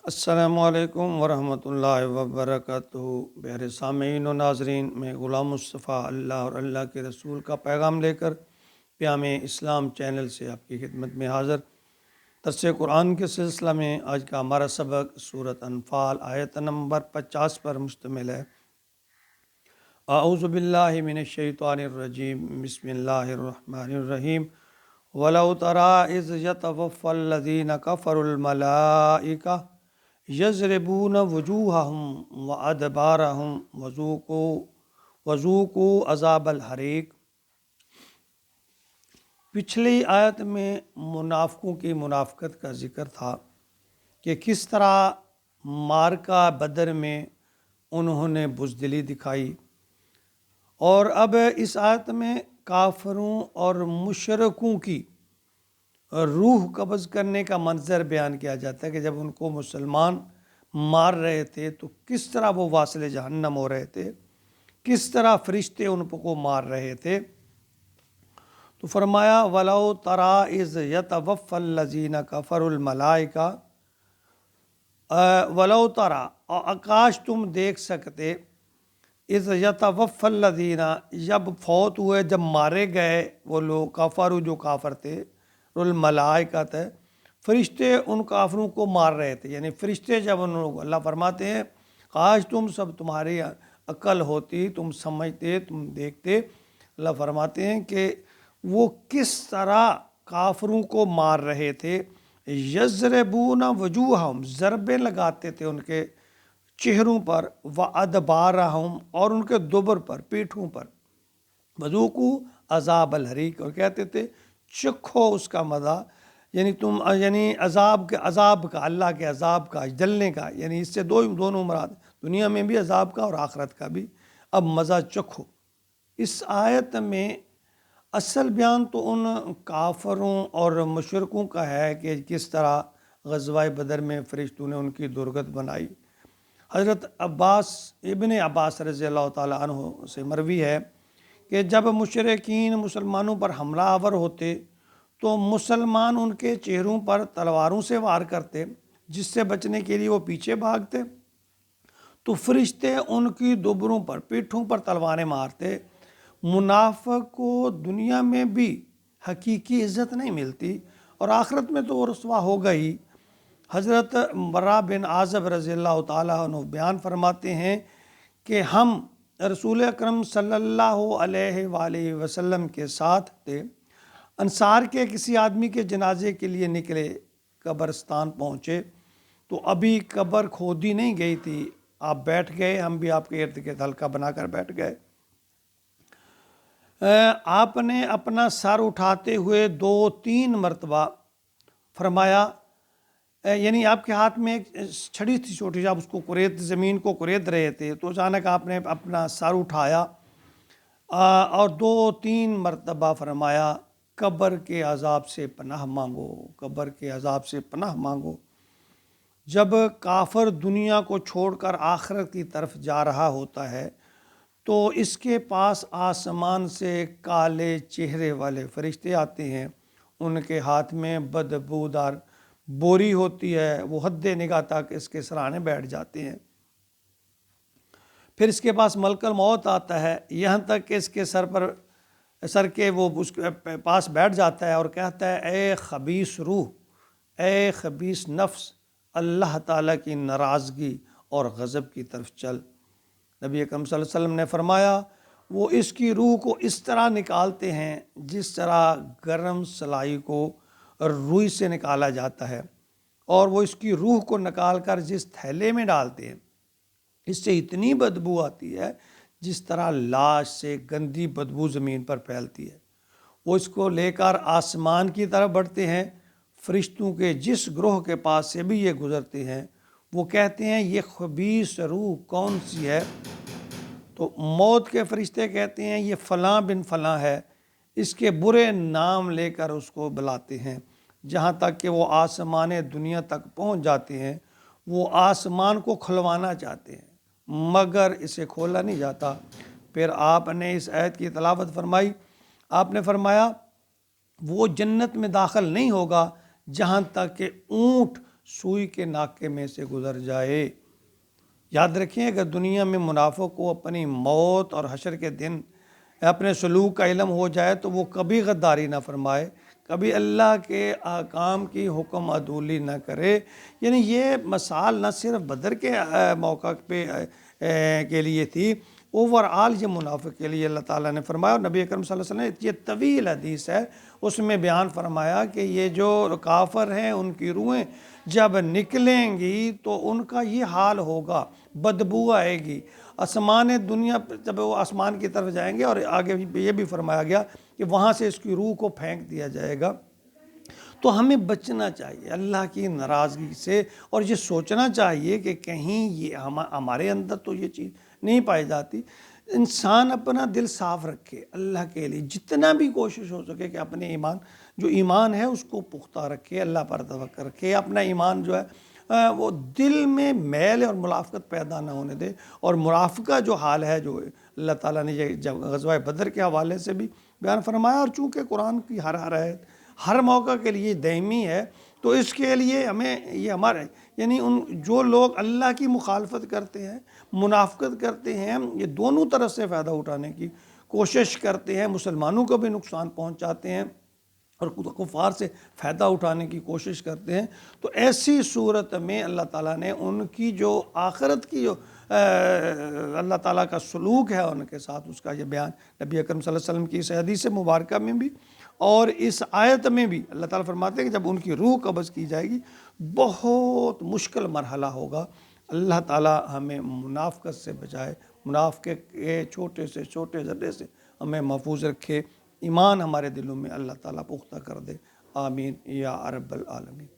السلام علیکم ورحمۃ اللہ وبرکاتہ۔ پیارے سامعین و ناظرین، میں غلام مصطفیٰ اللہ اور اللہ کے رسول کا پیغام لے کر پیام اسلام چینل سے آپ کی خدمت میں حاضر۔ درس قرآن کے سلسلہ میں آج کا ہمارا سبق سورۃ انفال آیت نمبر 50 پر مشتمل ہے۔ اعوذ باللہ من الشیطان الرجیم، بسم اللہ الرحمن الرحیم۔ وَلَوْ تَرَىٰ إِذْ يَتَوَفَّى الَّذِينَ كَفَرُوا الْمَلَائِكَةَ یضربون وجوہہم وادبارہم وذوقوا عذاب الحریق۔ پچھلی آیت میں منافقوں کی منافقت کا ذکر تھا کہ کس طرح معرکہ بدر میں انہوں نے بزدلی دکھائی، اور اب اس آیت میں کافروں اور مشرکوں کی روح قبض کرنے کا منظر بیان کیا جاتا ہے کہ جب ان کو مسلمان مار رہے تھے تو کس طرح وہ واصل جہنم ہو رہے تھے، کس طرح فرشتے ان کو مار رہے تھے۔ تو فرمایا وَلَوْ تَرَىٰ إِذْ يَتَوَفَّى الَّذِينَ كَفَرُوا الْمَلَائِكَةَ، وَلَوْ تَرَىٰ، اور آکاش تم دیکھ سکتے، اِذْ يَتَوَفَّى الَّذِينَ، جب فوت ہوئے، جب مارے گئے وہ لوگ، کفروا جو کافر تھے، الملائکۃ، فرشتے ان کافروں کو مار رہے تھے۔ یعنی فرشتے جب ان لوگ، اللہ فرماتے ہیں کاش تم سب، تمہاری عقل ہوتی، تم سمجھتے، تم دیکھتے۔ اللہ فرماتے ہیں کہ وہ کس طرح کافروں کو مار رہے تھے۔ یضربون وجوہہم، ضربیں لگاتے تھے ان کے چہروں پر، وادبارہم، اور ان کے دبر پر، پیٹھوں پر، وذوقوا عذاب الحریق، اور کہتے تھے چکھو اس کا مزہ، یعنی تم، یعنی عذاب کا، اللہ کے عذاب کا، جلنے کا، یعنی اس سے دونوں مراد، دنیا میں بھی عذاب کا اور آخرت کا بھی، اب مزہ چکھو۔ اس آیت میں اصل بیان تو ان کافروں اور مشرکوں کا ہے کہ کس طرح غزوہ بدر میں فرشتوں نے ان کی درگت بنائی۔ حضرت ابن عباس رضی اللہ تعالیٰ عنہ سے مروی ہے کہ جب مشرکین مسلمانوں پر حملہ آور ہوتے تو مسلمان ان کے چہروں پر تلواروں سے وار کرتے، جس سے بچنے کے لیے وہ پیچھے بھاگتے، تو فرشتے ان کی دبروں پر، پیٹھوں پر تلواریں مارتے۔ منافق کو دنیا میں بھی حقیقی عزت نہیں ملتی اور آخرت میں تو وہ رسوا ہوگا ہی۔ حضرت برا بن عازب رضی اللہ تعالیٰ عنہ بیان فرماتے ہیں کہ ہم رسول اکرم صلی اللہ علیہ وآلہ وسلم کے ساتھ تھے، انصار کے کسی آدمی کے جنازے کے لیے نکلے، قبرستان پہنچے تو ابھی قبر کھودی نہیں گئی تھی، آپ بیٹھ گئے، ہم بھی آپ کے ارد گرد حلقہ بنا کر بیٹھ گئے۔ آپ نے اپنا سر اٹھاتے ہوئے 2-3 مرتبہ فرمایا، یعنی آپ کے ہاتھ میں ایک چھڑی تھی چھوٹی سی، آپ اس کو زمین کو کرید رہے تھے، تو اچانک آپ نے اپنا سر اٹھایا اور 2-3 مرتبہ فرمایا قبر کے عذاب سے پناہ مانگو، قبر کے عذاب سے پناہ مانگو۔ جب کافر دنیا کو چھوڑ کر آخرت کی طرف جا رہا ہوتا ہے تو اس کے پاس آسمان سے کالے چہرے والے فرشتے آتے ہیں، ان کے ہاتھ میں بدبودار بوری ہوتی ہے، وہ حد نگاہ تک اس کے سرانے بیٹھ جاتے ہیں۔ پھر اس کے پاس ملک الموت آتا ہے، یہاں تک کہ اس کے سر کے وہ اس کے پاس بیٹھ جاتا ہے اور کہتا ہے اے خبیث روح، اے خبیث نفس، اللہ تعالیٰ کی ناراضگی اور غضب کی طرف چل۔ نبی اکرم صلی اللہ علیہ وسلم نے فرمایا وہ اس کی روح کو اس طرح نکالتے ہیں جس طرح گرم سلائی کو روئی سے نکالا جاتا ہے، اور وہ اس کی روح کو نکال کر جس تھیلے میں ڈالتے ہیں، اس سے اتنی بدبو آتی ہے جس طرح لاش سے گندی بدبو زمین پر پھیلتی ہے۔ وہ اس کو لے کر آسمان کی طرف بڑھتے ہیں، فرشتوں کے جس گروہ کے پاس سے بھی یہ گزرتے ہیں وہ کہتے ہیں یہ خبیث روح کون سی ہے؟ تو موت کے فرشتے کہتے ہیں یہ فلاں بن فلاں ہے، اس کے برے نام لے کر اس کو بلاتے ہیں، جہاں تک کہ وہ آسمان دنیا تک پہنچ جاتے ہیں۔ وہ آسمان کو کھلوانا چاہتے ہیں مگر اسے کھولا نہیں جاتا۔ پھر آپ نے اس آیت کی تلاوت فرمائی، آپ نے فرمایا وہ جنت میں داخل نہیں ہوگا جہاں تک کہ اونٹ سوئی کے ناکے میں سے گزر جائے۔ یاد رکھیں اگر دنیا میں منافق کو اپنی موت اور حشر کے دن اپنے سلوک کا علم ہو جائے تو وہ کبھی غداری نہ فرمائے، کبھی اللہ کے احکام کی حکم عدولی نہ کرے۔ یعنی یہ مثال نہ صرف بدر کے موقع پہ کے لیے تھی، اوور آل یہ منافق کے لیے اللہ تعالیٰ نے فرمایا۔ اور نبی اکرم صلی اللہ علیہ وسلم نے، یہ طویل حدیث ہے، اس میں بیان فرمایا کہ یہ جو کافر ہیں ان کی روحیں جب نکلیں گی تو ان کا یہ حال ہوگا، بدبو آئے گی، آسمان دنیا جب وہ آسمان کی طرف جائیں گے، اور آگے یہ بھی فرمایا گیا کہ وہاں سے اس کی روح کو پھینک دیا جائے گا۔ تو ہمیں بچنا چاہیے اللہ کی ناراضگی سے، اور یہ سوچنا چاہیے کہ کہیں یہ ہمارے اندر تو یہ چیز نہیں پائی جاتی۔ انسان اپنا دل صاف رکھے اللہ کے لیے، جتنا بھی کوشش ہو سکے کہ اپنے ایمان ہے اس کو پختہ رکھے، اللہ پر توکل رکھے، اپنا ایمان جو ہے وہ دل میں میل اور منافقت پیدا نہ ہونے دے۔ اور منافقہ جو حال ہے، جو اللہ تعالیٰ نے یہ غزوہ بدر کے حوالے سے بھی بیان فرمایا، اور چونکہ قرآن کی ہر آیت ہر موقع کے لیے دائمی ہے، تو اس کے لیے ہمیں یہ ہمارے یعنی جو لوگ اللہ کی مخالفت کرتے ہیں، منافقت کرتے ہیں، یہ دونوں طرف سے فائدہ اٹھانے کی کوشش کرتے ہیں، مسلمانوں کو بھی نقصان پہنچاتے ہیں اور کفار سے فائدہ اٹھانے کی کوشش کرتے ہیں، تو ایسی صورت میں اللہ تعالیٰ نے ان کی جو آخرت کی جو اللہ تعالیٰ کا سلوک ہے ان کے ساتھ، اس کا یہ بیان نبی اکرم صلی اللہ علیہ وسلم کی اس حدیث مبارکہ میں بھی اور اس آیت میں بھی اللہ تعالیٰ فرماتے ہیں کہ جب ان کی روح قبض کی جائے گی بہت مشکل مرحلہ ہوگا۔ اللہ تعالیٰ ہمیں منافقت سے بچائے، منافقت کے چھوٹے سے چھوٹے ذرے سے ہمیں محفوظ رکھے، ایمان ہمارے دلوں میں اللہ تعالیٰ پختہ کر دے، آمین یا رب العالمین۔